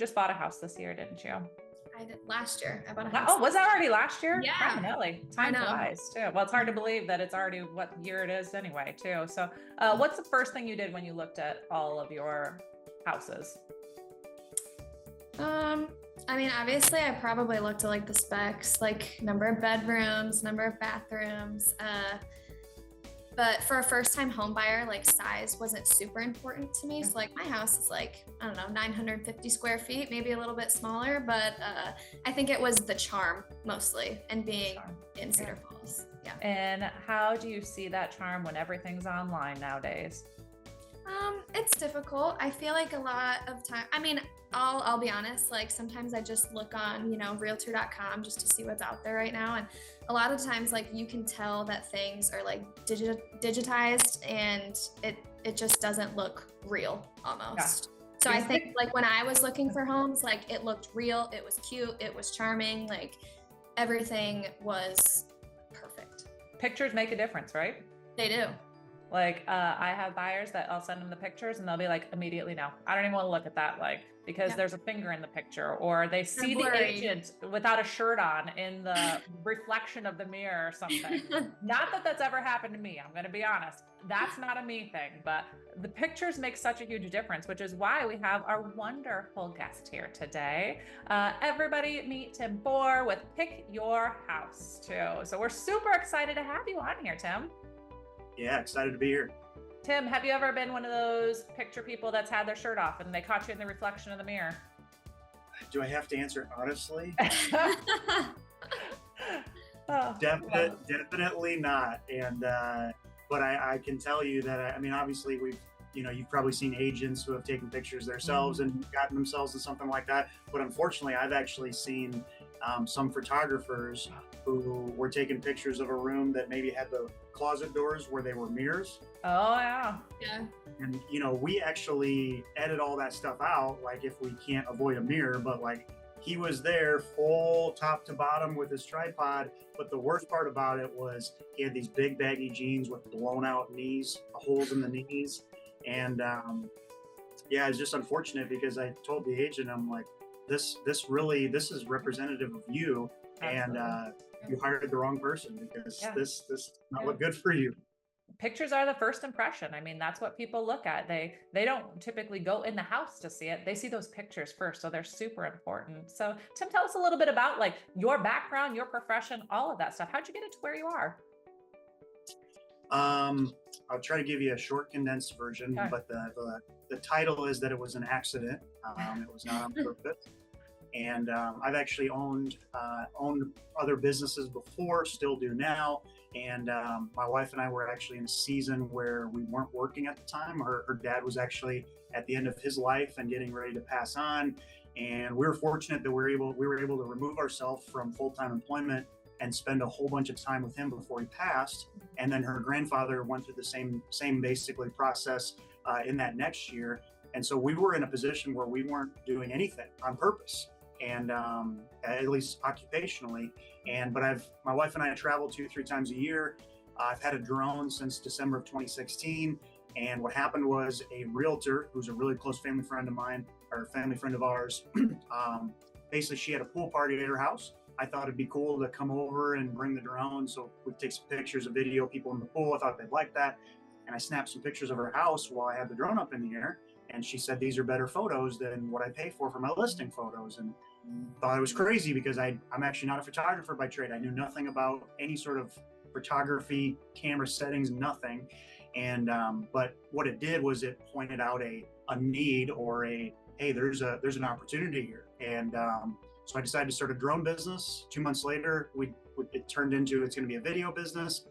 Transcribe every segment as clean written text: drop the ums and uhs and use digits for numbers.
just bought a house this year, didn't you? I did last year. I bought a house. Oh, was that already last year? Yeah. Definitely. Time flies too. Well, it's hard to believe that it's already what year it is anyway, too. So what's the first thing you did when you looked at all of your houses? I mean, obviously I probably looked at like the specs, like number of bedrooms, number of bathrooms, but for a first time home buyer, like size wasn't super important to me. So like my house is like, I don't know, 950 square feet, maybe a little bit smaller, but I think it was the charm mostly and being in Cedar Falls. Yeah. And how do you see that charm when everything's online nowadays? It's difficult. I feel like a lot of time, I mean, I'll be honest, like sometimes I just look on, realtor.com just to see what's out there right now. And a lot of times, like you can tell that things are like digitized and it just doesn't look real almost. Yeah. So I think like when I was looking for homes, like it looked real, it was cute, it was charming, like everything was perfect. Pictures make a difference, right? They do. Like, I have buyers that I'll send them the pictures and they'll be like, immediately, no, I don't even want to look at that. Like, because there's a finger in the picture, or they see the agent without a shirt on in the reflection of the mirror or something. Not that that's ever happened to me. I'm going to be honest. That's not a me thing, but the pictures make such a huge difference, which is why we have our wonderful guest here today. Everybody meet Tim Bohr with Pick Your House too. So we're super excited to have you on here, Tim. Yeah, excited to be here. Tim, have you ever been one of those picture people that's had their shirt off and they caught you in the reflection of the mirror? Do I have to answer honestly? Oh, definitely not. And but I can tell you that I mean, obviously you've probably seen agents who have taken pictures themselves and gotten themselves in something like that. But unfortunately, I've actually seen some photographers who were taking pictures of a room that maybe had the closet doors where they were mirrors. Oh yeah. Yeah. And we actually edit all that stuff out, like if we can't avoid a mirror, but like he was there full top to bottom with his tripod. But the worst part about it was he had these big baggy jeans with blown out knees, holes in the knees. And yeah, it's just unfortunate because I told the agent, I'm like, this is representative of you. Absolutely. And you hired the wrong person because this not look good for you. Pictures are the first impression. I mean, that's what people look at. They don't typically go in the house to see it. They see those pictures first. So they're super important. So Tim, tell us a little bit about like your background, your profession, all of that stuff. How'd you get into where you are? I'll try to give you a short condensed version, but the title is that it was an accident. It was not on purpose. And I've actually owned other businesses before, still do now. And my wife and I were actually in a season where we weren't working at the time. Her dad was actually at the end of his life and getting ready to pass on. And we were fortunate that we were able to remove ourselves from full-time employment and spend a whole bunch of time with him before he passed. And then her grandfather went through the same basically process in that next year. And so we were in a position where we weren't doing anything on purpose. And at least occupationally. But my wife and I travel 2-3 times a year. I've had a drone since December of 2016. And what happened was a realtor, who's a really close family friend of mine, or family friend of ours, basically she had a pool party at her house. I thought it'd be cool to come over and bring the drone. So we'd take some pictures of video, people in the pool. I thought they'd like that. And I snapped some pictures of her house while I had the drone up in the air. And she said, these are better photos than what I pay for my listing photos. And thought it was crazy because I'm actually not a photographer by trade. I knew nothing about any sort of photography, camera settings, nothing. And but what it did was it pointed out a need or hey, there's an opportunity here. And so I decided to start a drone business. 2 months later, it turned into it's going to be a video business.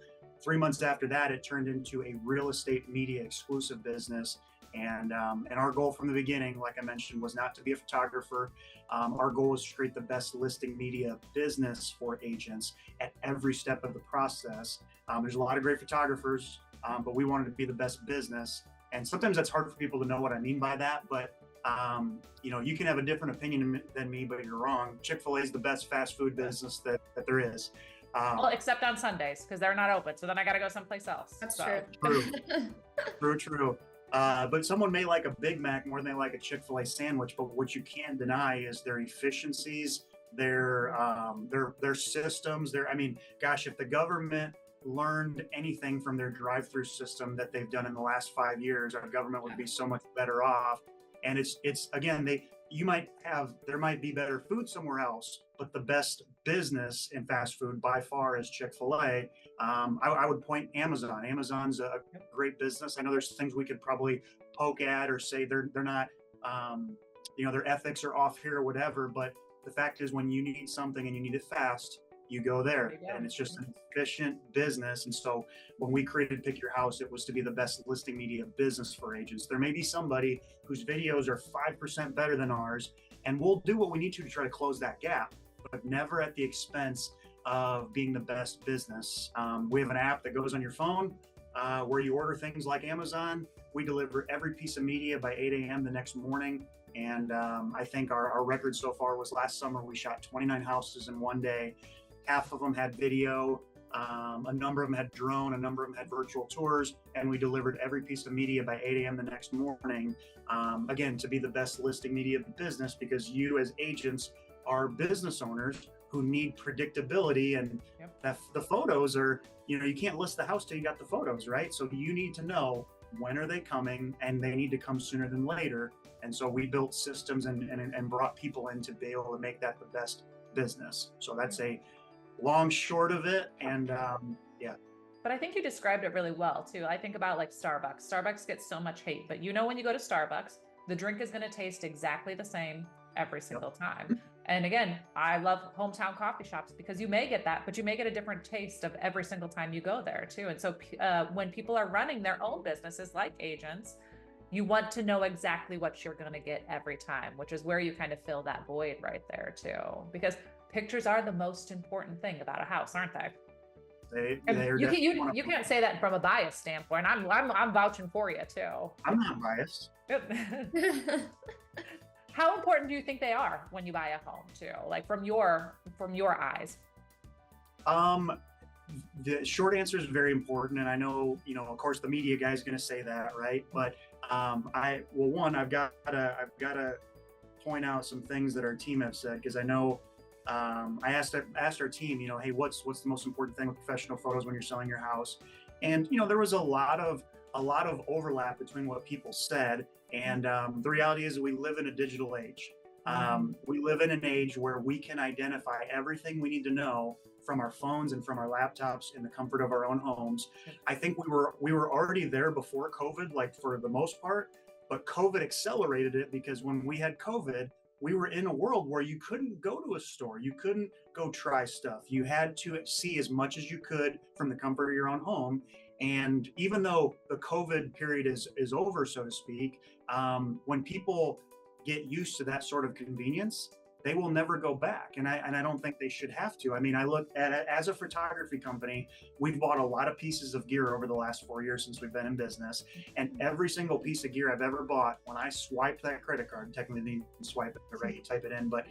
3 months after that, it turned into a real estate media exclusive business. And our goal from the beginning, like I mentioned, was not to be a photographer. Our goal was to create the best listing media business for agents at every step of the process. There's a lot of great photographers, but we wanted to be the best business. And sometimes that's hard for people to know what I mean by that. But you can have a different opinion than me, but you're wrong. Chick-fil-A is the best fast food business that there is. Well, except on Sundays because they're not open. So then I got to go someplace else. That's true. True. But someone may like a Big Mac more than they like a Chick-fil-A sandwich. But what you can't deny is their efficiencies, their systems. I mean, gosh, if the government learned anything from their drive-through system that they've done in the last 5 years, our government would be so much better off. And it's again, there might be better food somewhere else, but the best business in fast food by far is Chick-fil-A. I would point Amazon. Amazon's a great business. I know there's things we could probably poke at or say they're not, their ethics are off here or whatever. But the fact is, when you need something and you need it fast, you go there, and it's just an efficient business. And so when we created Pick Your House, it was to be the best listing media business for agents. There may be somebody whose videos are 5% better than ours, and we'll do what we need to try to close that gap, but never at the expense of being the best business. We have an app that goes on your phone where you order things like Amazon. We deliver every piece of media by 8 a.m. the next morning. And I think our record so far was last summer. We shot 29 houses in one day. Half of them had video, a number of them had drone, a number of them had virtual tours, and we delivered every piece of media by 8 a.m. the next morning, again, to be the best listing media of the business, because you as agents are business owners who need predictability, and the photos are, you can't list the house till you got the photos, right? So you need to know when are they coming, and they need to come sooner than later. And so we built systems and brought people in to be able to make that the best business. So that's a long short of it. And but I think you described it really well too. I think about like Starbucks gets so much hate, but when you go to Starbucks, the drink is going to taste exactly the same every single time. And again, I love hometown coffee shops because you may get that, but you may get a different taste of every single time you go there too. And so when people are running their own businesses like agents, you want to know exactly what you're going to get every time, which is where you kind of fill that void right there too, because pictures are the most important thing about a house, aren't they? You can't say that from a bias standpoint. I'm vouching for you too. I'm not biased. How important do you think they are when you buy a home too? Like from your eyes? The short answer is very important, and I know of course the media guy is going to say that, right? But I've got to point out some things that our team have said, because I know. I asked our team, hey, what's the most important thing with professional photos when you're selling your house? And there was a lot of overlap between what people said, and the reality is we live in a digital age. We live in an age where we can identify everything we need to know from our phones and from our laptops in the comfort of our own homes. I think we were already there before COVID, like for the most part, but COVID accelerated it, because when we had COVID, we were in a world where you couldn't go to a store. You couldn't go try stuff. You had to see as much as you could from the comfort of your own home. And even though the COVID period is over, so to speak, when people get used to that sort of convenience, they will never go back. And I don't think they should have to. I mean, I look at it as a photography company, we've bought a lot of pieces of gear over the last 4 years since we've been in business. And every single piece of gear I've ever bought, when I swipe that credit card, technically you can swipe it, right? You type it in, but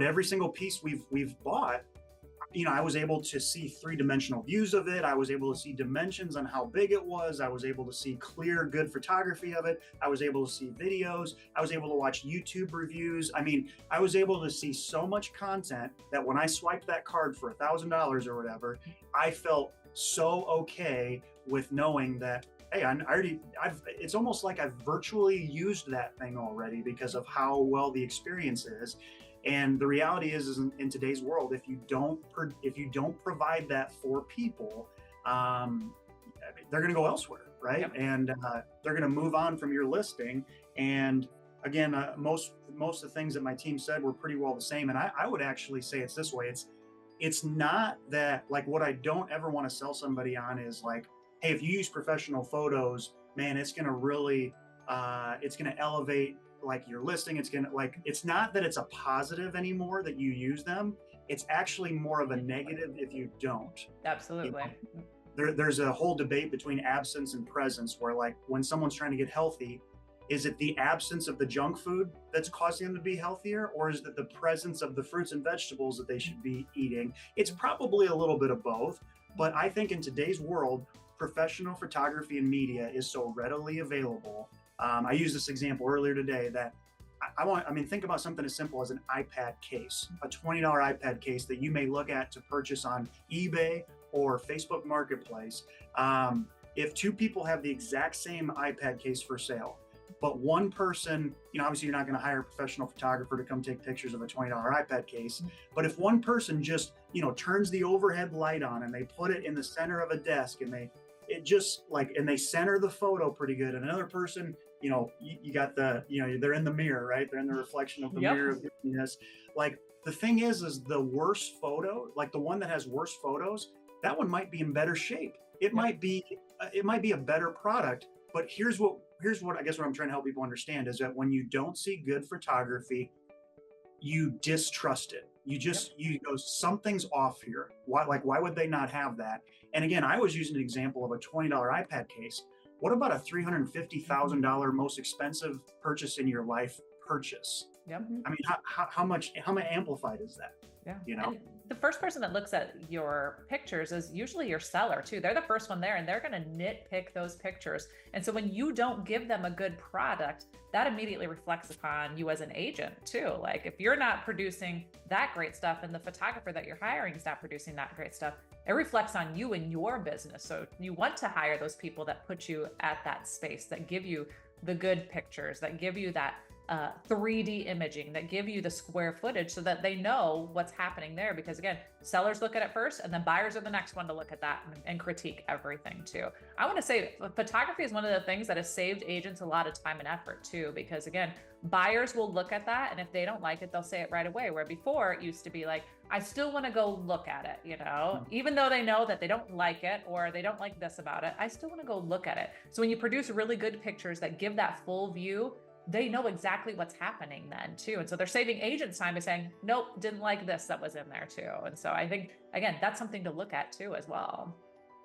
every single piece we've bought, I was able to see three-dimensional views of it. I was able to see dimensions on how big it was. I was able to see clear, good photography of it. I was able to see videos. I was able to watch YouTube reviews. I mean, I was able to see so much content that when I swiped that card for $1,000 or whatever, I felt so okay with knowing that, hey, it's almost like I've virtually used that thing already because of how well the experience is. And the reality is in today's world, if you don't provide that for people, they're going to go elsewhere, right? Yep. And they're going to move on from your listing. And again, most of the things that my team said were pretty well the same. And I would actually say it's this way. It's not that, like, what I don't ever want to sell somebody on is like, hey, if you use professional photos, man, it's going to really, it's going to elevate like your listing. It's not that it's a positive anymore that you use them. It's actually more of a negative if you don't. Absolutely. There's a whole debate between absence and presence, where like when someone's trying to get healthy, is it the absence of the junk food that's causing them to be healthier, or is it the presence of the fruits and vegetables that they should be eating? It's probably a little bit of both, but I think in today's world, professional photography and media is so readily available. I used this example earlier today that think about something as simple as an iPad case, a $20 iPad case that you may look at to purchase on eBay or Facebook Marketplace. If two people have the exact same iPad case for sale, but one person, obviously you're not going to hire a professional photographer to come take pictures of a $20 iPad case, but if one person just, turns the overhead light on and they put it in the center of a desk and they center the photo pretty good, and another person, you got they're in the mirror, right? They're in the reflection of the mirror of this. Like, the thing is the worst photo, like the one that has worse photos, that one might be in better shape. It might be a better product, but here's what I guess what I'm trying to help people understand is that when you don't see good photography, you distrust it. You go, something's off here. Why would they not have that? And again, I was using an example of a $20 iPad case. What about a $350,000 most expensive purchase in your life purchase? Yep. I mean, how much amplified is that? Yeah. And the first person that looks at your pictures is usually your seller too. They're the first one there, and they're going to nitpick those pictures. And so when you don't give them a good product, that immediately reflects upon you as an agent too. Like, if you're not producing that great stuff and the photographer that you're hiring is not producing that great stuff, it reflects on you and your business. So you want to hire those people that put you at that space, that give you the good pictures, that give you that 3D imaging, that give you the square footage so that they know what's happening there. Because again, sellers look at it first, and then buyers are the next one to look at that and critique everything too. I want to say photography is one of the things that has saved agents a lot of time and effort too, because again, buyers will look at that, and if they don't like it, they'll say it right away. Where before it used to be like, I still want to go look at it, even though they know that they don't like it or they don't like this about it, I still want to go look at it. So when you produce really good pictures that give that full view, they know exactly what's happening then too. And so they're saving agents time by saying, nope, didn't like this that was in there too. And so I think, again, that's something to look at too as well.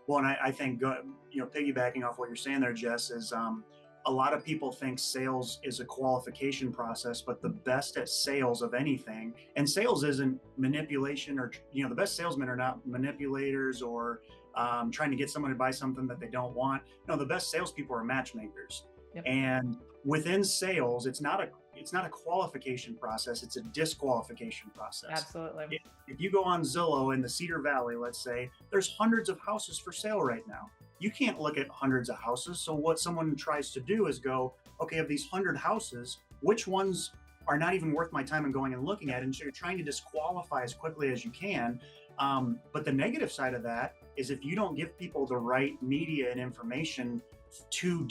Well, and I think, piggybacking off what you're saying there, Jess, is a lot of people think sales is a qualification process, but the best at sales of anything, and sales isn't manipulation, or, the best salesmen are not manipulators or trying to get someone to buy something that they don't want. No, the best salespeople are matchmakers. Yep. And within sales, it's not a qualification process, it's a disqualification process. Absolutely. If you go on Zillow in the Cedar Valley, let's say, there's hundreds of houses for sale right now. You can't look at hundreds of houses. So what someone tries to do is go, okay, of these 100 houses, which ones are not even worth my time and going and looking at? And so you're trying to disqualify as quickly as you can. But the negative side of that is if you don't give people the right media and information to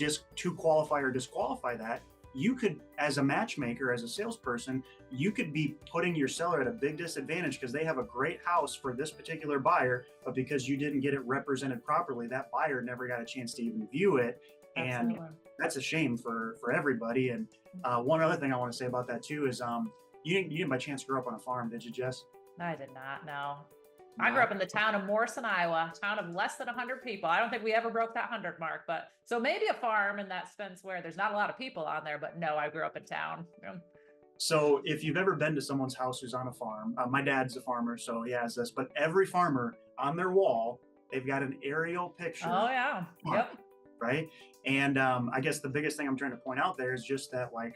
qualify or disqualify that, you could, as a matchmaker, as a salesperson, you could be putting your seller at a big disadvantage because they have a great house for this particular buyer, but because you didn't get it represented properly, that buyer never got a chance to even view it. Absolutely. And that's a shame for everybody. And one other thing I want to say about that too is you didn't by chance grow up on a farm, did you, Jess? I did not, no. I grew up in the town of Morrison, Iowa, a town of less than 100 people. I don't think we ever broke that 100 mark, but so maybe a farm in that sense where there's not a lot of people on there, but no, I grew up in town. Yeah. So if you've ever been to someone's house who's on a farm, my dad's a farmer, so he has this, but every farmer on their wall, they've got an aerial picture. Oh yeah, yep. Right? And I guess the biggest thing I'm trying to point out there is just that, like,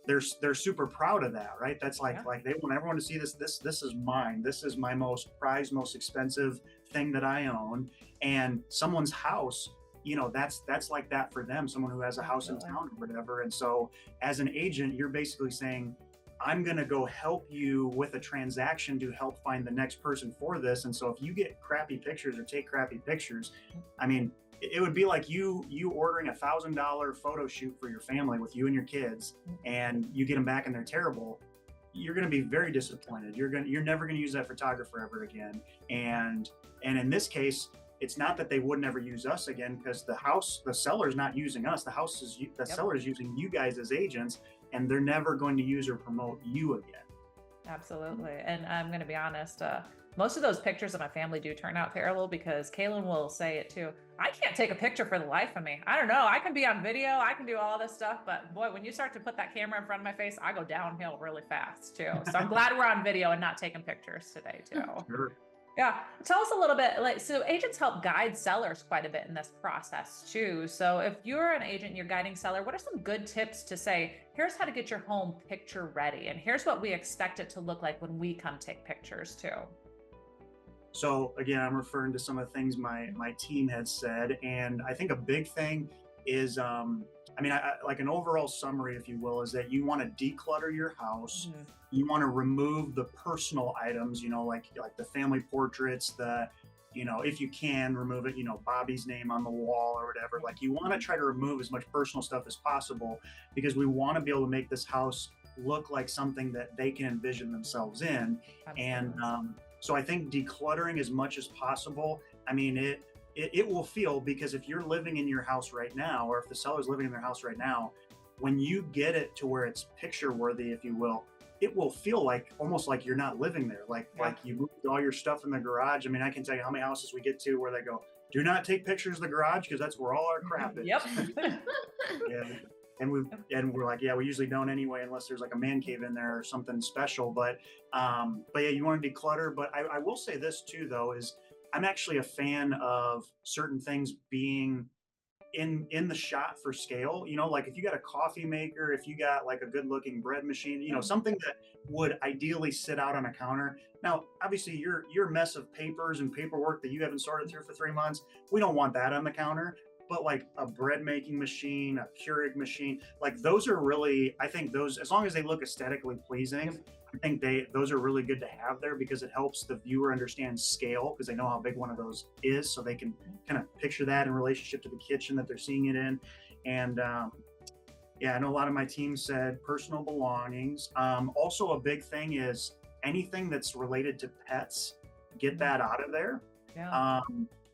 they're super proud of that, right? That's like they want everyone to see this is mine. This is my most prized, most expensive thing that I own. And someone's house, that's like that for them, someone who has a house in town or whatever. And so as an agent, you're basically saying, I'm going to go help you with a transaction to help find the next person for this. And so if you get crappy pictures or take crappy pictures, I mean, it would be like you ordering $1,000 photo shoot for your family with you and your kids, and you get them back and they're terrible. You're going to be very disappointed. You're never going to use that photographer ever again. And in this case, it's not that they would never use us again, because the seller's not using us. The seller is using you guys as agents, and they're never going to use or promote you again. Absolutely. And I'm going to be honest, most of those pictures of my family do turn out terrible, because Kaylen will say it too. I can't take a picture for the life of me. I don't know. I can be on video. I can do all this stuff. But boy, when you start to put that camera in front of my face, I go downhill really fast too. So I'm glad we're on video and not taking pictures today too. Sure. Yeah. Tell us a little bit, like, so agents help guide sellers quite a bit in this process too. So if you're an agent, you're guiding seller, what are some good tips to say, here's how to get your home picture ready, and here's what we expect it to look like when we come take pictures too? So again, I'm referring to some of the things my team has said, and I think a big thing is, I mean, like an overall summary, if you will, is that you want to declutter your house. Mhm. You want to remove the personal items, like the family portraits, if you can remove it, Bobby's name on the wall or whatever. Like you want to try to remove as much personal stuff as possible because we want to be able to make this house look like something that they can envision themselves in. And Absolutely. so I think decluttering as much as possible. I mean, it will feel, because if you're living in your house right now, or if the seller's living in their house right now, when you get it to where it's picture worthy, if you will, it will feel like almost like you're not living there. Like you moved all your stuff in the garage. I mean, I can tell you how many houses we get to where they go, do not take pictures of the garage because that's where all our crap is. Yep. Yeah. And we're like, yeah, we usually don't anyway, unless there's like a man cave in there or something special. But yeah, you want to declutter. But I will say this too, though, is I'm actually a fan of certain things being in the shot for scale. Like if you got a coffee maker, if you got like a good looking bread machine, something that would ideally sit out on a counter. Now, obviously, your mess of papers and paperwork that you haven't sorted through for 3 months, we don't want that on the counter. But like a bread making machine, a Keurig machine, like those are really, I think those, as long as they look aesthetically pleasing, I think those are really good to have there because it helps the viewer understand scale, because they know how big one of those is, so they can kind of picture that in relationship to the kitchen that they're seeing it in. And yeah, I know a lot of my team said personal belongings. Also, a big thing is anything that's related to pets, get that out of there. Yeah.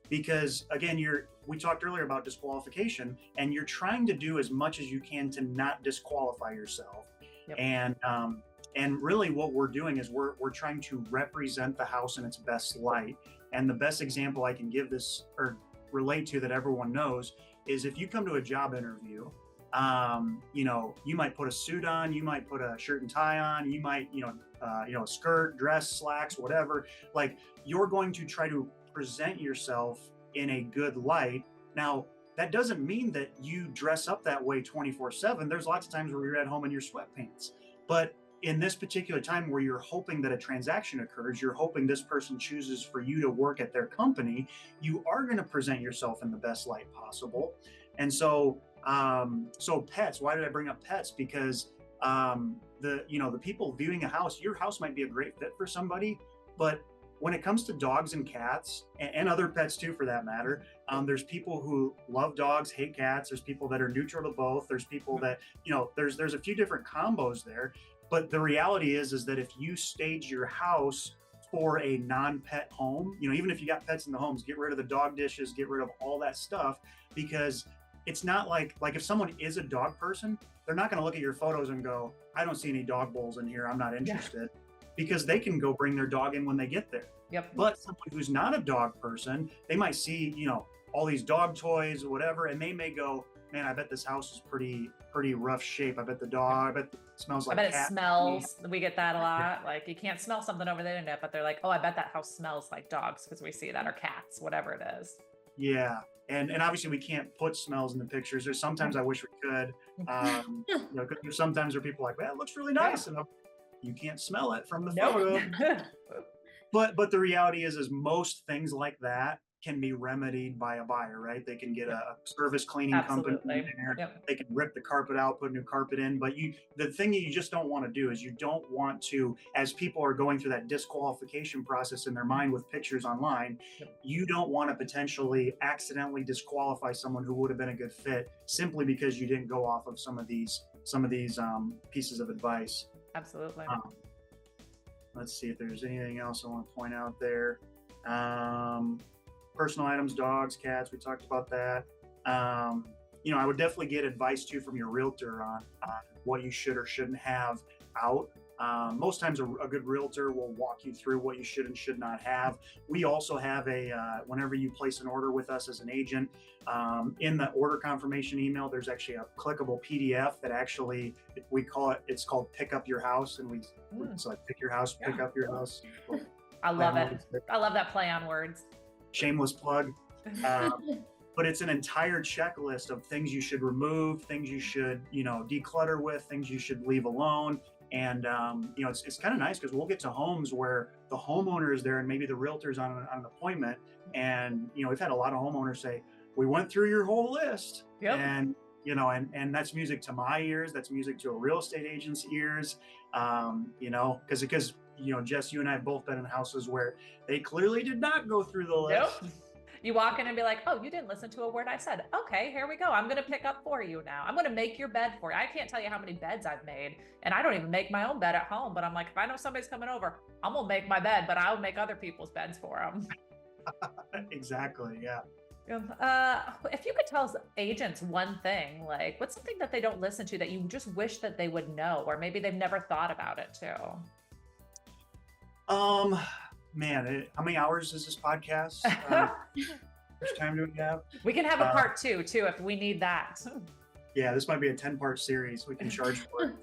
Because again, we talked earlier about disqualification, and you're trying to do as much as you can to not disqualify yourself. Yep. And really what we're doing is we're trying to represent the house in its best light. And the best example I can give this or relate to that everyone knows is if you come to a job interview, you might put a suit on, you might put a shirt and tie on, you might, a skirt, dress, slacks, whatever. Like you're going to try to present yourself in a good light. Now, that doesn't mean that you dress up that way 24/7. There's lots of times where you're at home in your sweatpants. But in this particular time where you're hoping that a transaction occurs, you're hoping this person chooses for you to work at their company, you are going to present yourself in the best light possible. And so pets, why did I bring up pets? Because the people viewing a house, your house might be a great fit for somebody, but when it comes to dogs and cats and other pets too, for that matter, there's people who love dogs, hate cats. There's people that are neutral to both. There's people that, there's a few different combos there. But the reality is that if you stage your house for a non-pet home, even if you got pets in the homes, get rid of the dog dishes, get rid of all that stuff, because it's not like if someone is a dog person, they're not going to look at your photos and go, I don't see any dog bowls in here, I'm not interested. Yeah. Because they can go bring their dog in when they get there. Yep. But someone who's not a dog person, they might see, all these dog toys or whatever, and they may go, man, I bet this house is pretty rough shape. I bet the dog, I bet it smells like I bet cat. It smells. We get that a lot. Like you can't smell something over the internet, but they're like, oh, I bet that house smells like dogs because we see that, or cats, whatever it is. Yeah. And obviously we can't put smells in the pictures. There's sometimes I wish we could, because there's sometimes where people are like, man, it looks really nice. And you can't smell it from the photo. But the reality is most things like that can be remedied by a buyer, right? They can get a service cleaning company in there. Yep. They can rip the carpet out, put new carpet in. But the thing that you just don't want to do is you don't want to, as people are going through that disqualification process in their mind with pictures online, you don't want to potentially accidentally disqualify someone who would have been a good fit simply because you didn't go off of some of these pieces of advice. Absolutely. Let's see if there's anything else I want to point out there. Personal items, dogs, cats, we talked about that. I would definitely get advice too from your realtor on what you should or shouldn't have out. Most times a good realtor will walk you through what you should and should not have. We also have whenever you place an order with us as an agent, in the order confirmation email, there's actually a clickable PDF that actually, it's called Pick Up Your House. And it's like pick your house, pick up your house. I love it. I love that play on words. Shameless plug. But it's an entire checklist of things you should remove, things you should, declutter with, things you should leave alone. And, it's kind of nice because we'll get to homes where the homeowner is there and maybe the realtor's on an appointment. And, we've had a lot of homeowners say, we went through your whole list. Yep. And, and that's music to my ears. That's music to a real estate agent's ears. Because Jess, you and I have both been in houses where they clearly did not go through the list. Yep. You walk in and be like, oh, you didn't listen to a word I said. Okay, here we go. I'm going to pick up for you now. I'm going to make your bed for you. I can't tell you how many beds I've made. And I don't even make my own bed at home. But I'm like, if I know somebody's coming over, I'm going to make my bed, but I'll make other people's beds for them. Exactly. Yeah. If you could tell agents one thing, like what's something that they don't listen to that you just wish that they would know, or maybe they've never thought about it too? Man, how many hours is this podcast? How much time do we have? We can have a part two too if we need that. Yeah, this might be a 10-part series. We can charge for it.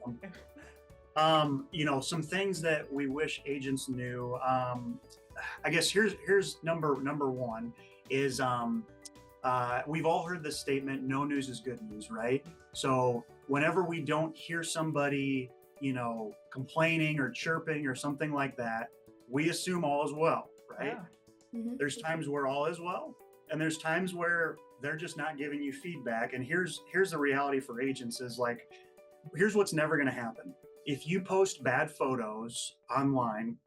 Some things that we wish agents knew. I guess here's number one is we've all heard this statement, no news is good news, right? So whenever we don't hear somebody, complaining or chirping or something like that, we assume all is well, right? Yeah. Mm-hmm. There's times where all is well, and there's times where they're just not giving you feedback. And here's the reality for agents is like, here's what's never going to happen. If you post bad photos online,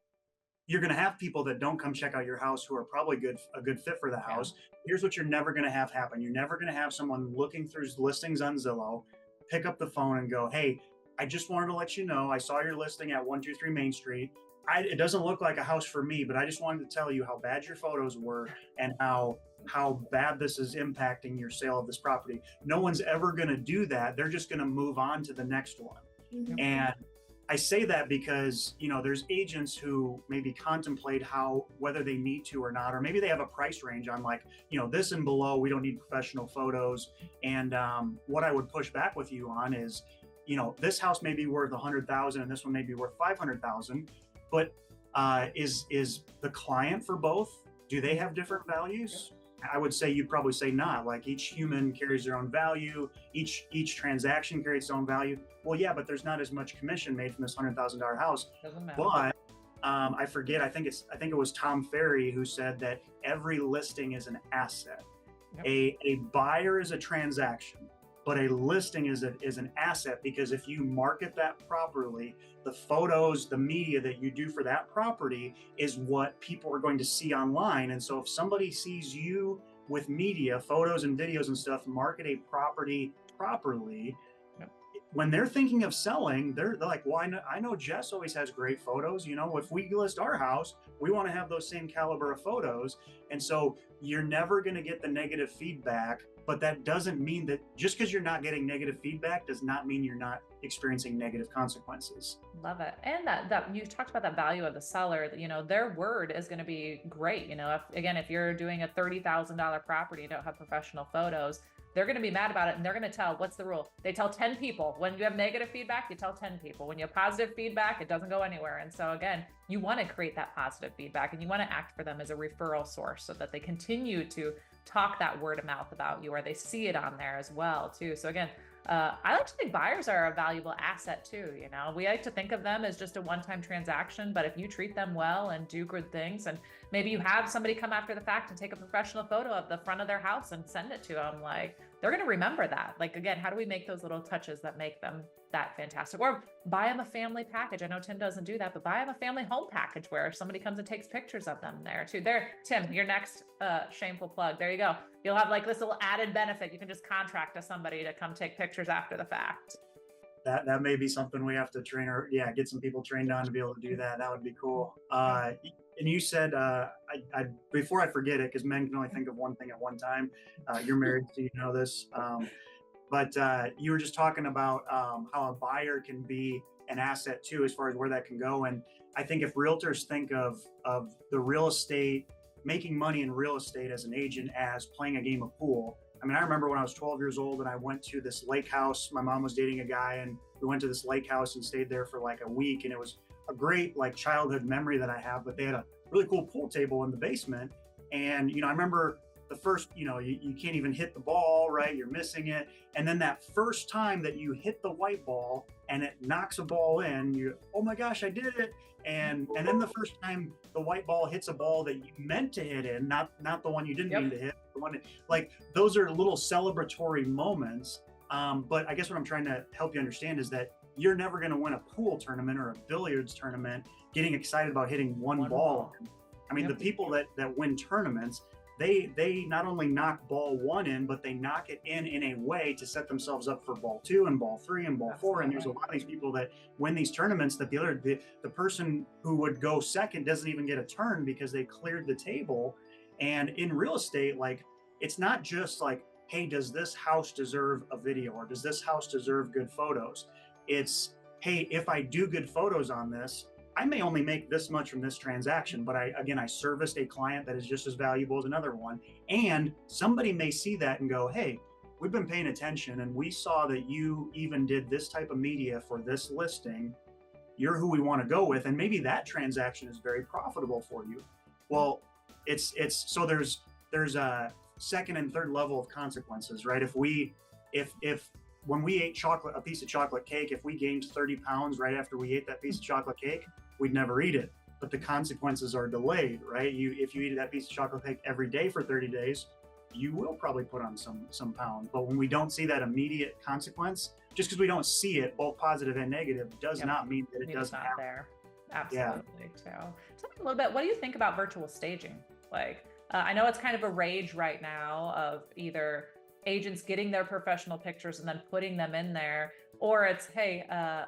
you're going to have people that don't come check out your house who are probably a good fit for the house. Yeah. Here's what you're never going to have happen. You're never going to have someone looking through listings on Zillow, pick up the phone and go, hey, I just wanted to let you know, I saw your listing at 123 Main Street. It doesn't look like a house for me, but I just wanted to tell you how bad your photos were and how bad this is impacting your sale of this property. No one's ever going to do that. They're just going to move on to the next one. Mm-hmm. And I say that because, there's agents who maybe contemplate whether they need to or not, or maybe they have a price range on like, this and below, we don't need professional photos. And what I would push back with you on is, this house may be worth $100,000 and this one may be worth $500,000. But is the client for both, do they have different values? I would say you'd probably say not. Like each human carries their own value. Each transaction carries its own value. Well, yeah, but there's not as much commission made from this $100,000 house. Doesn't matter. But I forget. I think it was Tom Ferry who said that every listing is an asset. Yep. A buyer is a transaction, but a listing is an asset, because if you market that properly, the photos, the media that you do for that property is what people are going to see online. And so if somebody sees you with media, photos and videos and stuff, market a property properly, when they're thinking of selling, they're like, well, I know Jess always has great photos. If we list our house, we want to have those same caliber of photos. And so you're never going to get the negative feedback. But that doesn't mean that just because you're not getting negative feedback does not mean you're not experiencing negative consequences. Love it. And that you talked about that value of the seller, their word is going to be great. If you're doing a $30,000 property, you don't have professional photos, they're going to be mad about it. And they're going to tell, what's the rule? They tell 10 people. When you have negative feedback, you tell 10 people. When you have positive feedback, it doesn't go anywhere. And so again, you want to create that positive feedback and you want to act for them as a referral source so that they continue to talk that word of mouth about you, or they see it on there as well too. So again, I like to think buyers are a valuable asset too. We like to think of them as just a one-time transaction, but if you treat them well and do good things, and maybe you have somebody come after the fact and take a professional photo of the front of their house and send it to them, like they're going to remember that. Like, again, how do we make those little touches that make them that fantastic? Or buy them a family package. I know Tim doesn't do that, but buy them a family home package where somebody comes and takes pictures of them there too. There, Tim, your next shameful plug. There you go. You'll have like this little added benefit. You can just contract to somebody to come take pictures after the fact. That may be something we have to get some people trained on to be able to do that. That would be cool. And you said, before I forget it, because men can only think of one thing at one time. You're married, so you know this. But you were just talking about how a buyer can be an asset too, as far as where that can go. And I think if realtors think of the real estate, making money in real estate as an agent as playing a game of pool. I mean, I remember when I was 12 years old and I went to this lake house. My mom was dating a guy and we went to this lake house and stayed there for like a week. And it was a great like childhood memory that I have, but they had a really cool pool table in the basement. And, I remember the first, you can't even hit the ball, right? You're missing it. And then that first time that you hit the white ball and it knocks a ball in, oh my gosh, I did it. And then the first time the white ball hits a ball that you meant to hit in, not the one you didn't mean to hit, the one like those are little celebratory moments. But I guess what I'm trying to help you understand is that you're never going to win a pool tournament or a billiards tournament getting excited about hitting one ball. I mean, the people that win tournaments, they not only knock ball one in, but they knock it in a way to set themselves up for ball two and ball three and ball four. And there's a lot of these people that win these tournaments that the person who would go second doesn't even get a turn because they cleared the table. And in real estate, like, it's not just like, hey, does this house deserve a video or does this house deserve good photos? It's, hey, if I do good photos on this, I may only make this much from this transaction, but I serviced a client that is just as valuable as another one. And somebody may see that and go, hey, we've been paying attention and we saw that you even did this type of media for this listing. You're who we want to go with. And maybe that transaction is very profitable for you. Well, it's so there's a second and third level of consequences, right? If when we ate a piece of chocolate cake, if we gained 30 pounds right after we ate that piece of chocolate cake, we'd never eat it. But the consequences are delayed, right? If you eat that piece of chocolate cake every day for 30 days, you will probably put on some pounds. But when we don't see that immediate consequence, just because we don't see it, both positive and negative, does not mean that it doesn't happen. There. Absolutely, too. Tell me a little bit, what do you think about virtual staging? Like, I know it's kind of a rage right now of either agents getting their professional pictures and then putting them in there, or it's, hey,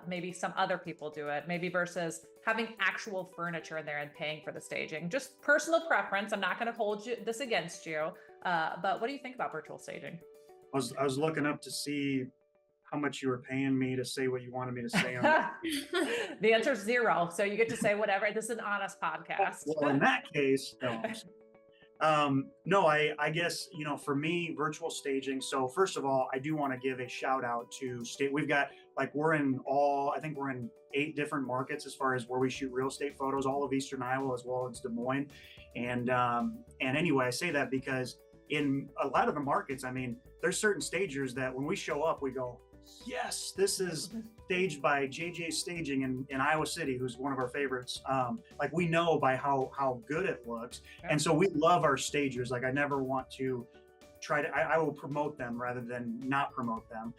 maybe some other people do it, maybe versus having actual furniture in there and paying for the staging. Just personal preference. I'm not going to hold this against you. But what do you think about virtual staging? I was looking up to see how much you were paying me to say what you wanted me to say. The answer is 0. So you get to say whatever. This is an honest podcast. Well, in that case, no, I guess, for me, virtual staging. So first of all, I do want to give a shout out to we've got, like, we're in 8 different markets as far as where we shoot real estate photos, all of Eastern Iowa, as well as Des Moines. And anyway, I say that because in a lot of the markets, I mean, there's certain stagers that when we show up, we go, yes, this is staged by JJ Staging in Iowa City, who's one of our favorites. Like, we know by how good it looks. Okay. And so we love our stagers. Like, I never want to I will promote them rather than not promote them.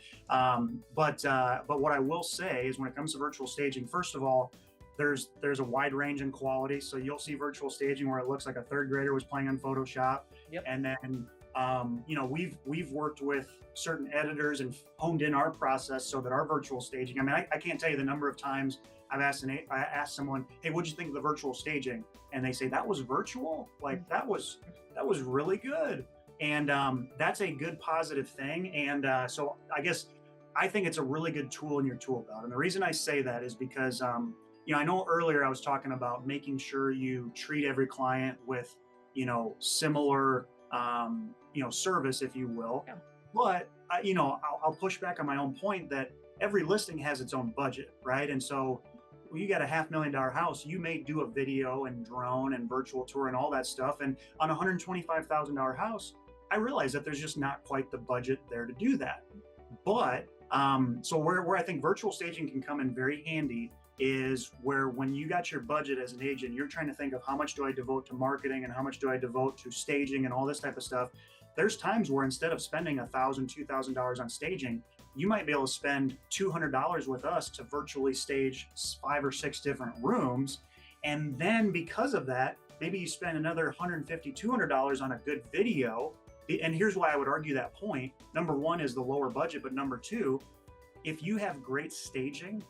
But what I will say is when it comes to virtual staging, first of all, there's a wide range in quality. So you'll see virtual staging where it looks like a third grader was playing on Photoshop. Yep. And then we've worked with certain editors and honed in our process so that our virtual staging, I mean, I can't tell you the number of times I asked someone, hey, what'd you think of the virtual staging? And they say, that was virtual? Like, that was really good. And that's a good positive thing. And so I guess I think it's a really good tool in your tool belt. And the reason I say that is because, I know earlier I was talking about making sure you treat every client with, similar, service, if you will. Yeah. But, I'll push back on my own point that every listing has its own budget, right? And so you got a $500,000 house, you may do a video and drone and virtual tour and all that stuff. And on a $125,000 house, I realize that there's just not quite the budget there to do that. But so where I think virtual staging can come in very handy is where when you got your budget as an agent, you're trying to think of how much do I devote to marketing and how much do I devote to staging and all this type of stuff. There's times where instead of spending $1,000, $2,000 on staging, you might be able to spend $200 with us to virtually stage 5 or 6 different rooms. And then because of that, maybe you spend another $150, $200 on a good video. And here's why I would argue that point. Number one is the lower budget, but number two, if you have great staging,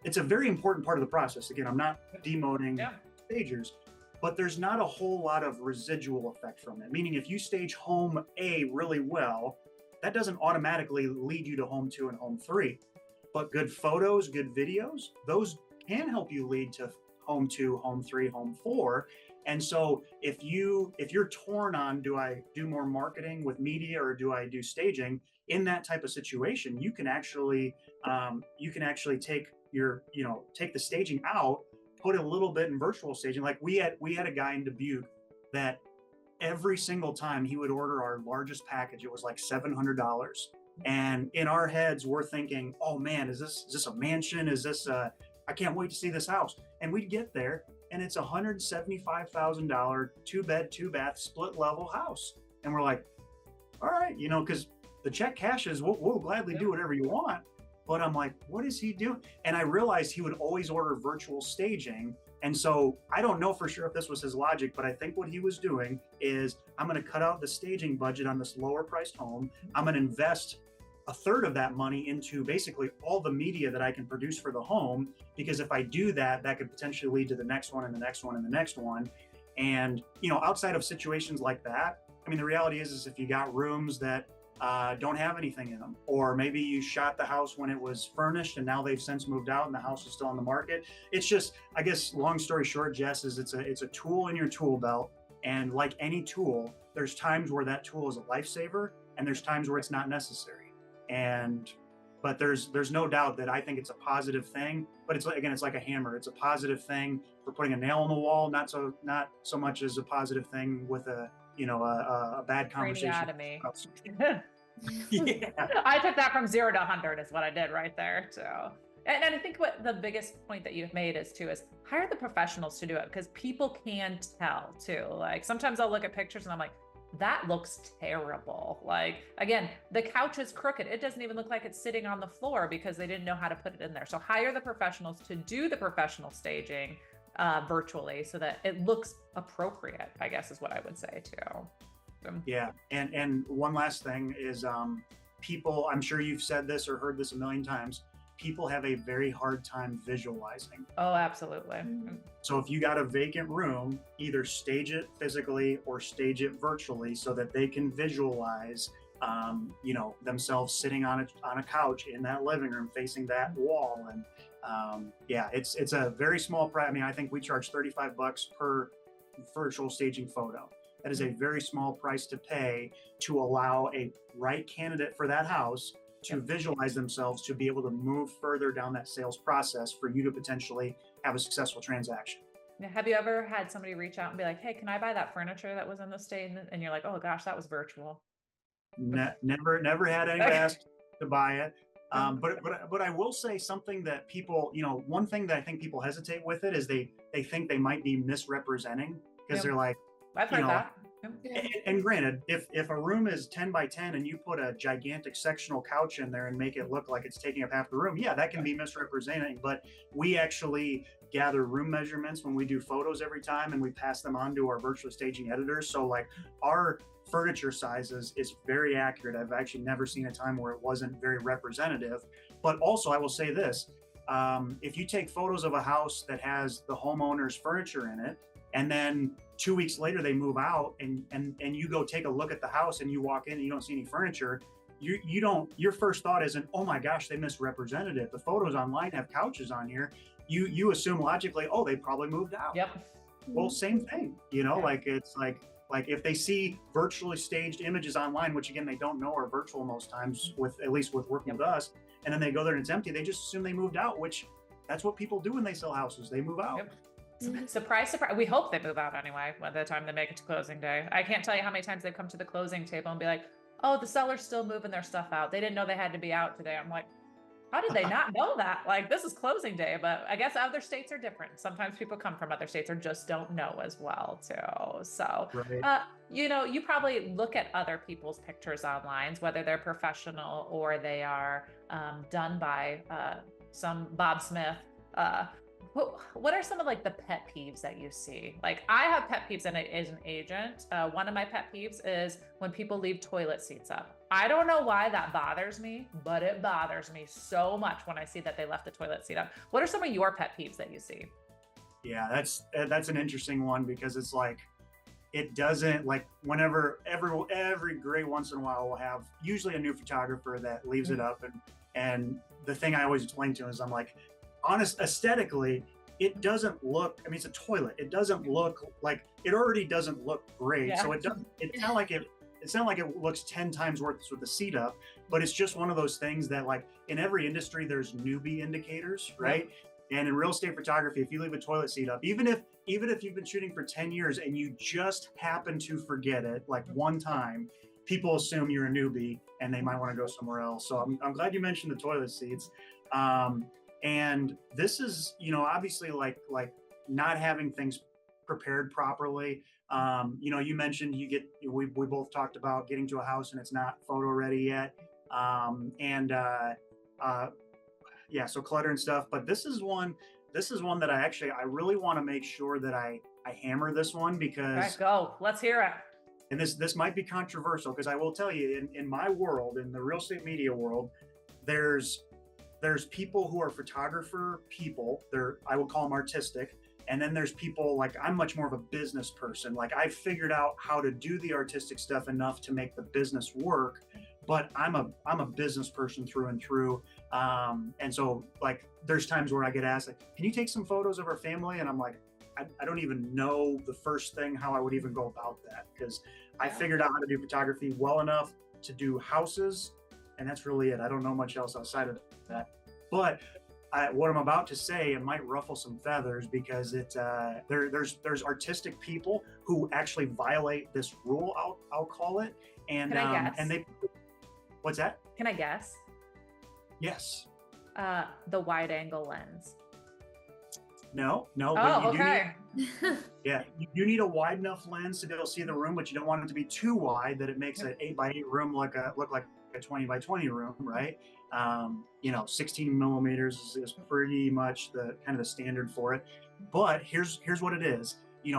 it's a very important part of the process. Again, I'm not demoting stagers, but there's not a whole lot of residual effect from it. Meaning if you stage home A really well, that doesn't automatically lead you to home 2 and home 3. But good photos, good videos, those can help you lead to home 2, home 3, home 4. And so if you're torn on, do I do more marketing with media or do I do staging? In that type of situation, you can actually take the staging out put a little bit in virtual staging. Like we had a guy in Dubuque that every single time he would order our largest package, it was like $700. And in our heads, we're thinking, oh man, is this a mansion? Is this I can't wait to see this house. And we'd get there and it's $175,000 2-bed, 2-bath, split level house. And we're like, all right, you know, because the check cashes, we'll gladly do whatever you want. But I'm like, what is he doing? And I realized he would always order virtual staging. And so I don't know for sure if this was his logic, but I think what he was doing is I'm going to cut out the staging budget on this lower priced home. I'm going to invest a third of that money into basically all the media that I can produce for the home. Because if I do that, that could potentially lead to the next one and the next one and the next one. And, you know, outside of situations like that, I mean, the reality is if you got rooms that don't have anything in them, or maybe you shot the house when it was furnished and now they've since moved out and the house is still on the market. It's just, I guess, long story short, Jess, is it's a tool in your tool belt. And like any tool, there's times where that tool is a lifesaver and there's times where it's not necessary. But there's no doubt that I think it's a positive thing, but it's like a hammer. It's a positive thing for putting a nail in the wall, not so much as a positive thing with a bad conversation. Yeah. I took that from 0 to 100 is what I did right there. So, and I think what the biggest point that you've made is hire the professionals to do it, because people can tell too. Like sometimes I'll look at pictures and I'm like, that looks terrible. Like, again, the couch is crooked. It doesn't even look like it's sitting on the floor because they didn't know how to put it in there. So hire the professionals to do the professional staging virtually so that it looks appropriate, I guess is what I would say too. Yeah. And one last thing is people, I'm sure you've said this or heard this a million times, people have a very hard time visualizing. Oh, absolutely. So if you got a vacant room, either stage it physically or stage it virtually so that they can visualize, themselves sitting on a couch in that living room facing that wall. And it's a very small price. I mean, I think we charge $35 per virtual staging photo. That is a very small price to pay to allow a right candidate for that house to visualize themselves, to be able to move further down that sales process for you to potentially have a successful transaction. Have you ever had somebody reach out and be like, hey, can I buy that furniture that was in the state? And you're like, oh gosh, that was virtual. Never had anybody ask to buy it. But I will say something that people, one thing that I think people hesitate with it is they think they might be misrepresenting, because they're like, I've heard that. And granted, if a room is 10 by 10 and you put a gigantic sectional couch in there and make it look like it's taking up half the room, that can be misrepresenting. But we actually gather room measurements when we do photos every time, and we pass them on to our virtual staging editors. So like our furniture sizes is very accurate. I've actually never seen a time where it wasn't very representative. But also I will say this, if you take photos of a house that has the homeowner's furniture in it, and then 2 weeks later they move out and you go take a look at the house and you walk in and you don't see any furniture, your first thought isn't, oh my gosh, they misrepresented it. The photos online have couches on here. You assume logically, oh, they probably moved out. Yep. Well, same thing, like it's like if they see virtually staged images online, which again, they don't know are virtual most times, at least with working with us, and then they go there and it's empty, they just assume they moved out, which that's what people do when they sell houses. They move out. Yep. Surprise. We hope they move out anyway by the time they make it to closing day. I can't tell you how many times they've come to the closing table and be like, oh, the seller's still moving their stuff out. They didn't know they had to be out today. I'm like, how did they not know that? Like, this is closing day. But I guess other states are different. Sometimes people come from other states or just don't know as well too. So, right. You probably look at other people's pictures online, whether they're professional or they are done by some Bob Smith. What are some of like the pet peeves that you see? Like I have pet peeves as an agent. One of my pet peeves is when people leave toilet seats up. I don't know why that bothers me, but it bothers me so much when I see that they left the toilet seat up. What are some of your pet peeves that you see? Yeah, that's an interesting one, because it's like, it doesn't, like, whenever every great once in a while we'll have usually a new photographer that leaves it up, and the thing I always explain to him is I'm like, aesthetically, it doesn't look, I mean, it's a toilet. It doesn't look like, it already doesn't look great. Yeah. So it's not like it looks 10 times worse with the seat up, but it's just one of those things that, like, in every industry, there's newbie indicators, right? And in real estate photography, if you leave a toilet seat up, even if you've been shooting for 10 years and you just happen to forget it like one time, people assume you're a newbie and they might want to go somewhere else. So I'm glad you mentioned the toilet seats. And this is, obviously like not having things prepared properly. You mentioned we both talked about getting to a house and it's not photo ready yet. So clutter and stuff, but this is one that I really want to make sure that I hammer this one, because let's hear it. And this might be controversial, because I will tell you, in my world, in the real estate media world, there's people who are photographer people. I would call them artistic. And then there's people like, I'm much more of a business person. Like, I've figured out how to do the artistic stuff enough to make the business work, but I'm a business person through and through. And so like, there's times where I get asked, like, can you take some photos of our family? And I'm like, I don't even know the first thing how I would even go about that, because I figured out how to do photography well enough to do houses, and that's really it. I don't know much else outside of that. But what I'm about to say, it might ruffle some feathers, because there's artistic people who actually violate this rule. I'll call it. And can I guess? And they, what's that? Can I guess? Yes. The wide angle lens. No. Oh, okay. You need a wide enough lens to be able to see the room, but you don't want it to be too wide that it makes an 8x8 room look like a 20x20 room, right? 16 millimeters is pretty much the kind of the standard for it. But here's what it is.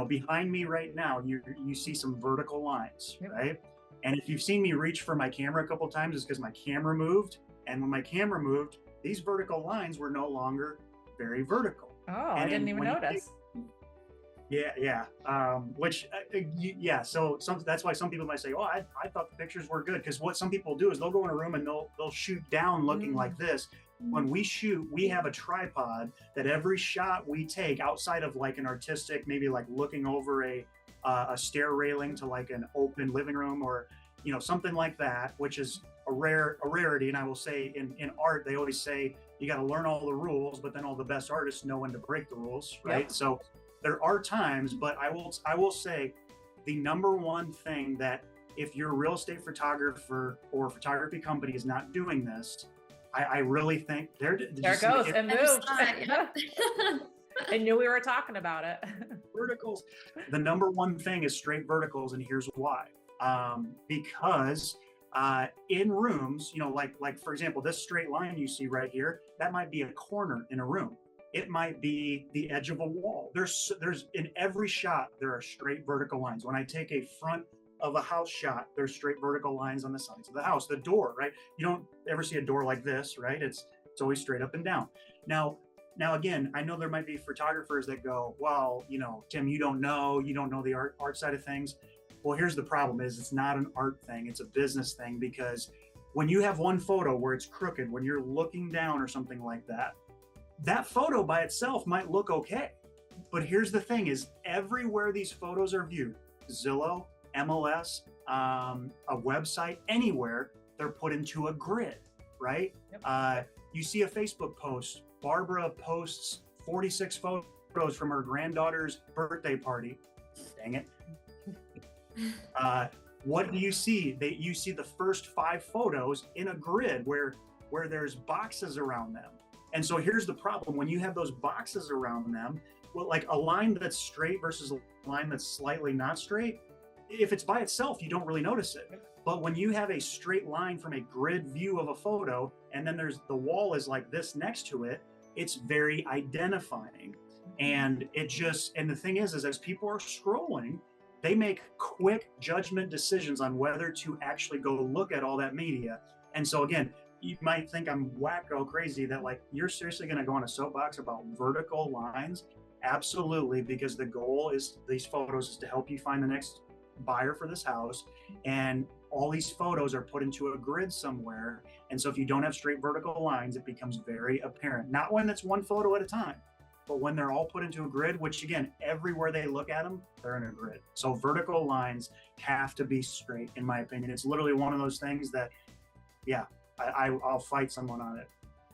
Behind me right now, you see some vertical lines, right? And if you've seen me reach for my camera a couple of times, it's because my camera moved. And when my camera moved, these vertical lines were no longer very vertical. Oh, I didn't even notice. So that's why some people might say, "Oh, I thought the pictures were good," because what some people do is they'll go in a room and they'll shoot down looking like this. When we shoot, we have a tripod that every shot we take outside of like an artistic, maybe like looking over a stair railing to like an open living room, or something like that, which is a rarity. And I will say in art, they always say you got to learn all the rules, but then all the best artists know when to break the rules, right? Yep. So there are times, but I will say the number one thing that if your real estate photographer or photography company is not doing this, I really think there it goes. It moved. I knew we were talking about it. Verticals. The number one thing is straight verticals, and here's why. Because in rooms, like for example, this straight line you see right here, that might be a corner in a room. It might be the edge of a wall. There's in every shot, there are straight vertical lines. When I take a front of a house shot, there's straight vertical lines on the sides of the house. The door, right? You don't ever see a door like this, right? It's always straight up and down. Now again, I know there might be photographers that go, well, Tim, you don't know the art side of things. Well, here's the problem: is it's not an art thing, it's a business thing. Because when you have one photo where it's crooked, when you're looking down or something like that, that photo by itself might look okay. But here's the thing: is everywhere these photos are viewed, Zillow, MLS, a website, anywhere, they're put into a grid, right? Yep. You see a Facebook post, Barbara posts 46 photos from her granddaughter's birthday party. Dang it. What do you see? You see the first 5 photos in a grid where there's boxes around them. And so here's the problem: when you have those boxes around them, well, like a line that's straight versus a line that's slightly not straight, if it's by itself, you don't really notice it. But when you have a straight line from a grid view of a photo, and then the wall is like this next to it, it's very identifying. And the thing is as people are scrolling, they make quick judgment decisions on whether to actually go look at all that media. And so again, you might think I'm wacko crazy that like, you're seriously going to go on a soapbox about vertical lines? Absolutely, because the goal is these photos is to help you find the next buyer for this house. And all these photos are put into a grid somewhere. And so if you don't have straight vertical lines, it becomes very apparent. Not when it's one photo at a time, but when they're all put into a grid, which again, everywhere they look at them, they're in a grid. So vertical lines have to be straight, in my opinion. It's literally one of those things that, I'll fight someone on it.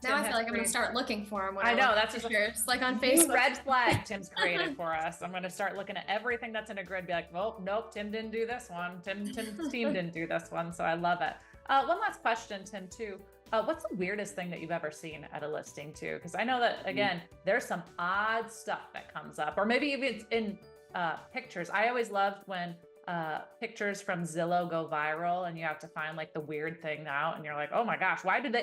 Now I feel like I'm going to start looking for them. When I know, that's pictures, like on Facebook. Facebook. Red flag Tim's created for us. I'm going to start looking at everything that's in a grid, be like, well, nope, Tim didn't do this one. Tim's team didn't do this one. So I love it. One last question, Tim, too. What's the weirdest thing that you've ever seen at a listing too? Because I know that, again, there's some odd stuff that comes up, or maybe even it's in pictures. I always loved when pictures from Zillow go viral and you have to find like the weird thing out and you're like, oh my gosh, why did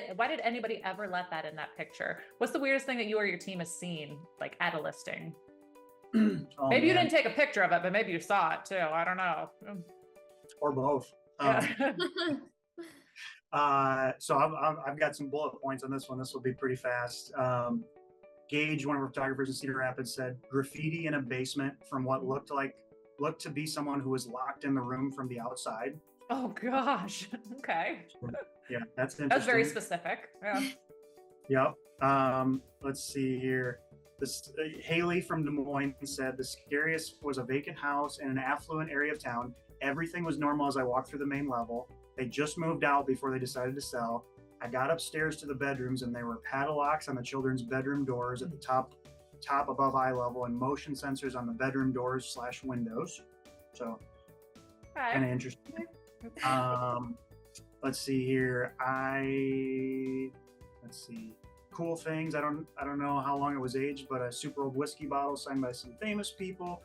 anybody ever let that in that picture? What's the weirdest thing that you or your team has seen like at a listing? Oh, maybe you didn't take a picture of it, but maybe you saw it too. I don't know. Or both. So I've got some bullet points on this one. This will be pretty fast. Gage, one of our photographers in Cedar Rapids, said graffiti in a basement from what looked to be someone who was locked in the room from the outside. Oh gosh. Okay. Yeah, that's interesting. That's very specific. Yeah. Yep. Let's see here. Haley from Des Moines said the scariest was a vacant house in an affluent area of town. Everything was normal as I walked through the main level. They just moved out before they decided to sell. I got upstairs to the bedrooms and there were padlocks on the children's bedroom doors at the top above eye level and motion sensors on the bedroom doors / windows. So kind of interesting. Let's see here. Let's see. Cool things. I don't know how long it was aged, but a super old whiskey bottle signed by some famous people.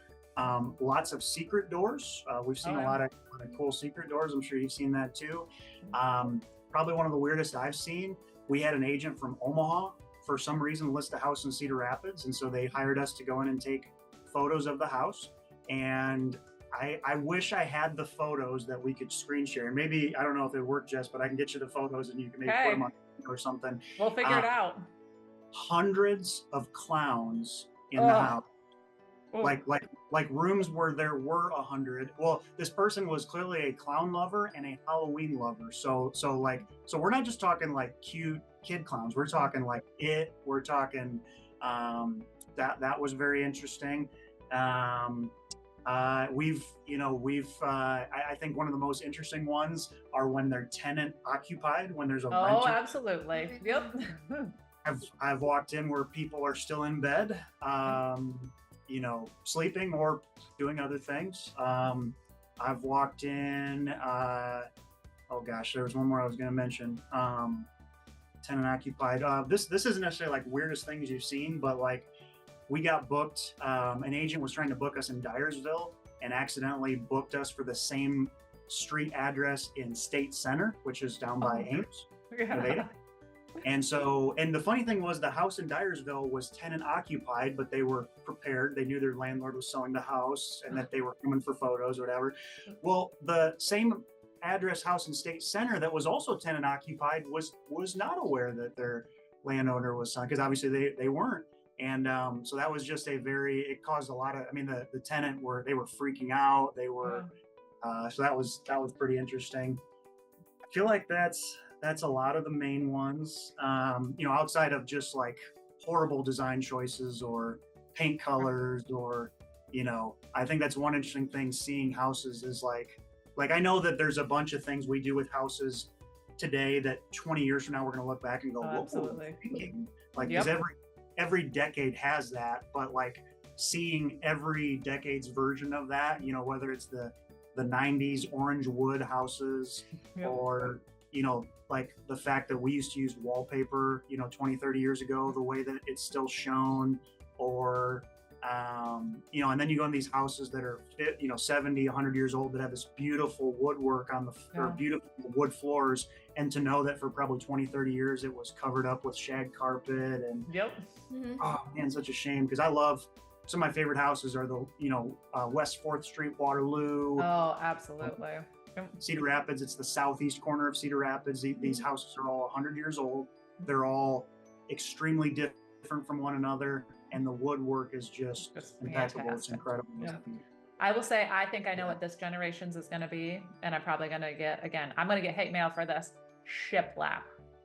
Lots of secret doors. We've seen a lot of cool secret doors. I'm sure you've seen that too. Probably one of the weirdest I've seen. We had an agent from Omaha for some reason list a house in Cedar Rapids, and so they hired us to go in and take photos of the house. And I wish I had the photos that we could screen share. Maybe, I don't know if it worked, Jess, but I can get you the photos and you can maybe put them on or something. We'll figure it out. Hundreds of clowns in the house. Like rooms where there were 100. Well, this person was clearly a clown lover and a Halloween lover. So we're not just talking like cute kid clowns. We're talking like it. We're talking that was very interesting. I think one of the most interesting ones are when they're tenant occupied, when there's a renter. Oh, absolutely. Yep. I've walked in where people are still in bed. Sleeping or doing other things. I've walked in, there was one more I was going to mention. Tenant occupied. This isn't necessarily like weirdest things you've seen, but like we got booked. An agent was trying to book us in Dyersville and accidentally booked us for the same street address in State Center, which is down by Ames. Yeah. And the funny thing was the house in Dyersville was tenant occupied, but they were prepared. They knew their landlord was selling the house and that they were coming for photos or whatever. Well, the same address house in State Center that was also tenant occupied was not aware that their landowner was selling, because obviously they weren't. And so that was just it caused a lot of, the tenant were freaking out. They were, so that was pretty interesting. I feel like that's a lot of the main ones, outside of just like horrible design choices or paint colors or, I think that's one interesting thing seeing houses is like I know that there's a bunch of things we do with houses today that 20 years from now, we're going to look back and go, what were we thinking? Like, because every decade has that, but like seeing every decade's version of that, whether it's the 90s orange wood houses or, like the fact that we used to use wallpaper, 20, 30 years ago, the way that it's still shown, or, and then you go in these houses that are, 70, 100 years old that have this beautiful woodwork on or beautiful wood floors. And to know that for probably 20, 30 years, it was covered up with shag carpet and, oh man, such a shame. Because I love, some of my favorite houses are the, West 4th Street, Waterloo. Oh, absolutely. Cedar Rapids, it's the southeast corner of Cedar Rapids. These houses are all 100 years old. They're all extremely different from one another, and the woodwork is just impeccable. Fantastic. It's incredible. Yeah. I will say, I think I know what this generation's is going to be, and I'm probably going to get hate mail for this, shiplap.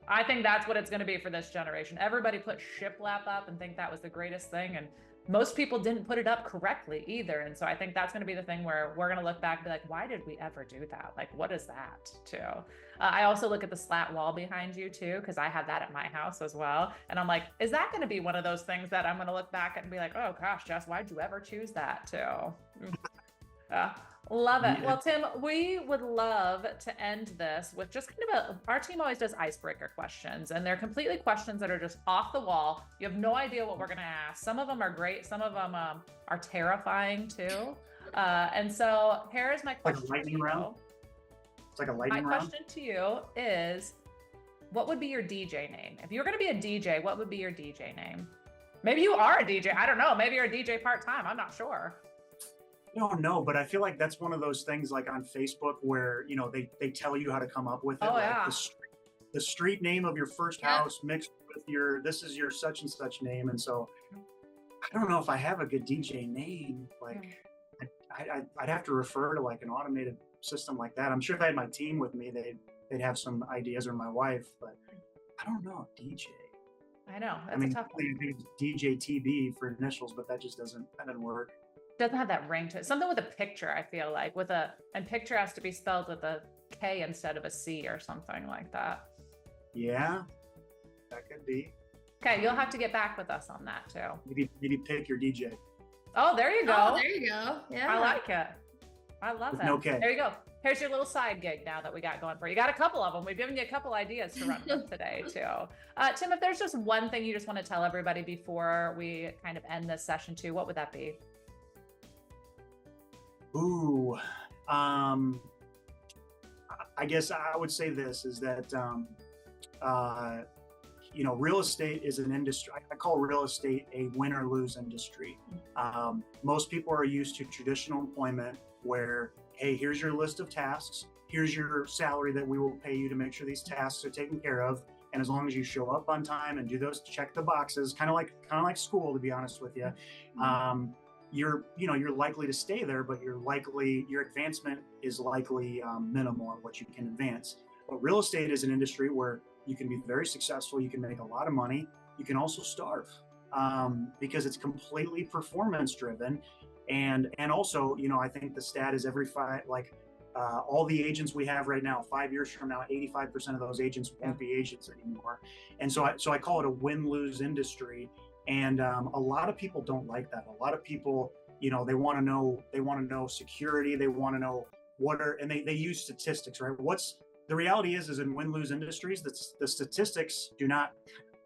I think that's what it's going to be for this generation. Everybody put shiplap up and think that was the greatest thing, and most people didn't put it up correctly either. And so I think that's going to be the thing where we're going to look back and be like, why did we ever do that? Like, what is that too? I also look at the slat wall behind you too, because I have that at my house as well. And I'm like, is that going to be one of those things that I'm going to look back and be like, oh gosh, Jess, why'd you ever choose that too? Love it. Well, Tim, we would love to end this with just kind of our team always does icebreaker questions, and they're completely questions that are just off the wall. You have no idea what we're going to ask. Some of them are great. Some of them are terrifying too. And so here's my question. Like a lightning round? It's like a lightning round? My question to you is, what would be your DJ name? If you were going to be a DJ, what would be your DJ name? Maybe you are a DJ. I don't know. Maybe you're a DJ part-time. I'm not sure. No, but I feel like that's one of those things like on Facebook where, you know, they tell you how to come up with it. Oh, like yeah. The street name of your first house mixed with this is your such and such name. And so I don't know if I have a good DJ name. Like I'd have to refer to like an automated system like that. I'm sure if I had my team with me, they'd have some ideas, or my wife, but I don't know, DJ. I know. That's a tough one. DJ TB for initials, but that doesn't work. Doesn't have that ring to it. Something with a picture, I feel like, and picture has to be spelled with a K instead of a C or something like that. Yeah, that could be. Okay, you'll have to get back with us on that too. Maybe pick your DJ. Oh, there you go. Oh, there you go. Yeah. I like it. I love With that. no K. There you go. Here's your little side gig now that we got going for you. You got a couple of them. We've given you a couple ideas to run with today too. Tim, if there's just one thing you just want to tell everybody before we kind of end this session too, what would that be? Ooh, I guess I would say this is that, you know, real estate is an industry. I call real estate a win or lose industry. Most people are used to traditional employment where, hey, here's your list of tasks. Here's your salary that we will pay you to make sure these tasks are taken care of. And as long as you show up on time and do those, check the boxes, kind of like school, to be honest with you. You're likely to stay there, but your advancement is likely minimal in what you can advance. But real estate is an industry where you can be very successful. You can make a lot of money. You can also starve because it's completely performance driven. And also, you know, I think the stat is all the agents we have right now, 5 years from now, 85% of those agents won't be agents anymore. And so I call it a win-lose industry. And a lot of people don't like that. A lot of people, you know, they want to know security. They want to know they use statistics, right? The reality is in win-lose industries, the statistics do not,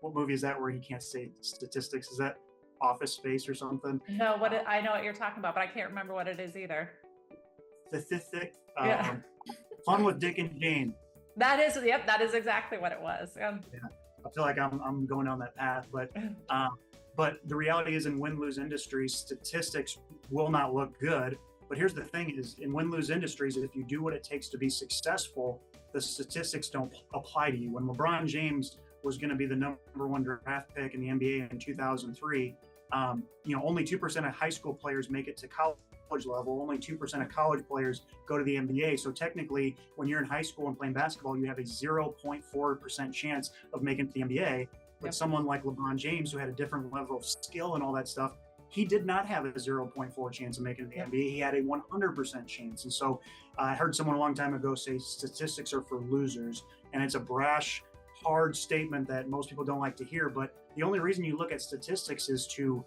what movie is that where he can't say statistics? Is that Office Space or something? No, I know what you're talking about, but I can't remember what it is either. Statistic, Fun with Dick and Jane. That is exactly what it was. Yeah. I feel like I'm going down that path, but the reality is in win-lose industries, statistics will not look good. But here's the thing is in win-lose industries, if you do what it takes to be successful, the statistics don't apply to you. When LeBron James was going to be the #1 draft pick in the NBA in 2003, you know, only 2% of high school players make it to college level. Only 2% of college players go to the NBA. So technically, when you're in high school and playing basketball, you have a 0.4% chance of making it to the NBA. But someone like LeBron James, who had a different level of skill and all that stuff, he did not have a 0.4 chance of making it to the NBA. He had a 100% chance. And so I heard someone a long time ago say statistics are for losers. And it's a brash, hard statement that most people don't like to hear. But the only reason you look at statistics is to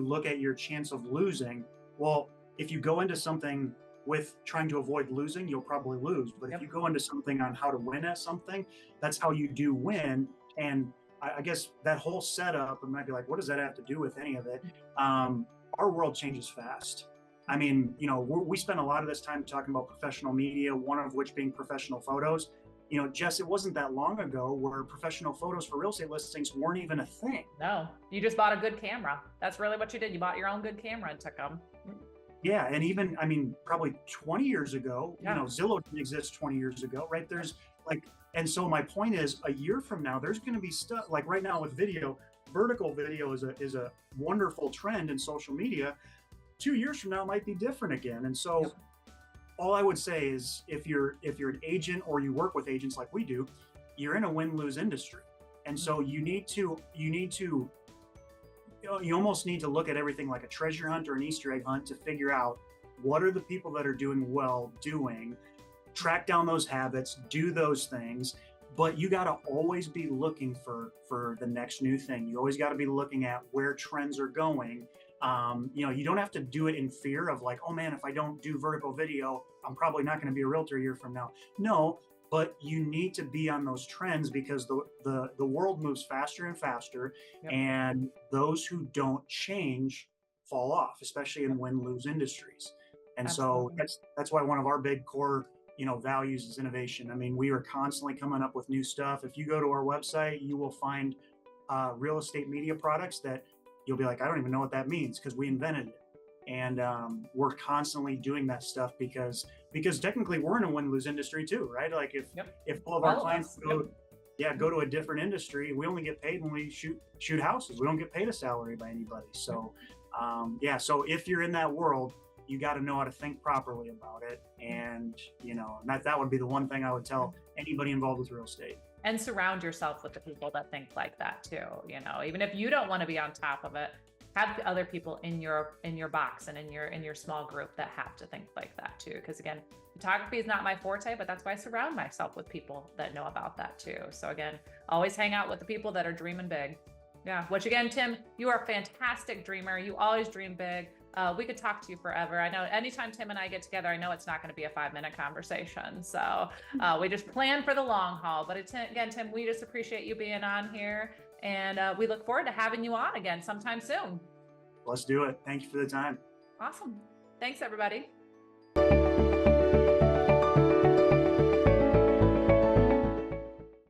look at your chance of losing. Well, if you go into something with trying to avoid losing, you'll probably lose. But if you go into something on how to win at something, that's how you do win. And I guess that whole setup, and might be like, what does that have to do with any of it? Our world changes fast. I mean, you know, we spend a lot of this time talking about professional media, one of which being professional photos. You know, Jess, it wasn't that long ago where professional photos for real estate listings weren't even a thing. No, you just bought a good camera. That's really what you did. You bought your own good camera and took them. Yeah, and even, I mean, probably 20 years ago, you know, Zillow didn't exist 20 years ago, right? There's like, and so my point is, a year from now, there's going to be stuff like right now with video. Vertical video is a wonderful trend in social media. 2 years from now, it might be different again. And so, all I would say is, if you're an agent or you work with agents like we do, you're in a win-lose industry, and so you need to. you almost need to look at everything like a treasure hunt or an Easter egg hunt to figure out what are the people that are doing well doing, track down those habits, do those things. But you got to always be looking for the next new thing. You always got to be looking at where trends are going. You don't have to do it in fear of like, oh man, if I don't do vertical video, I'm probably not going to be a realtor a year from now. No, but you need to be on those trends because the world moves faster and faster. Yep. And those who don't change fall off, especially in win-lose industries. And Absolutely. So that's why one of our big core values is innovation. I mean, we are constantly coming up with new stuff. If you go to our website, you will find real estate media products that you'll be like, I don't even know what that means because we invented it. And we're constantly doing that stuff because technically we're in a win-lose industry too, right? Like if all of our clients go to a different industry, we only get paid when we shoot houses. We don't get paid a salary by anybody. So so if you're in that world, you got to know how to think properly about it. And, that would be the one thing I would tell anybody involved with real estate. And surround yourself with the people that think like that too. Even if you don't want to be on top of it, have other people in your box and in your small group that have to think like that too. Because again, photography is not my forte, but that's why I surround myself with people that know about that too. So again, always hang out with the people that are dreaming big. Yeah. Which again, Tim, you are a fantastic dreamer. You always dream big. We could talk to you forever. I know anytime Tim and I get together, I know it's not going to be a 5-minute conversation. So we just plan for the long haul. But again, Tim, we just appreciate you being on here. And we look forward to having you on again sometime soon. Let's do it. Thank you for the time. Awesome. Thanks, everybody.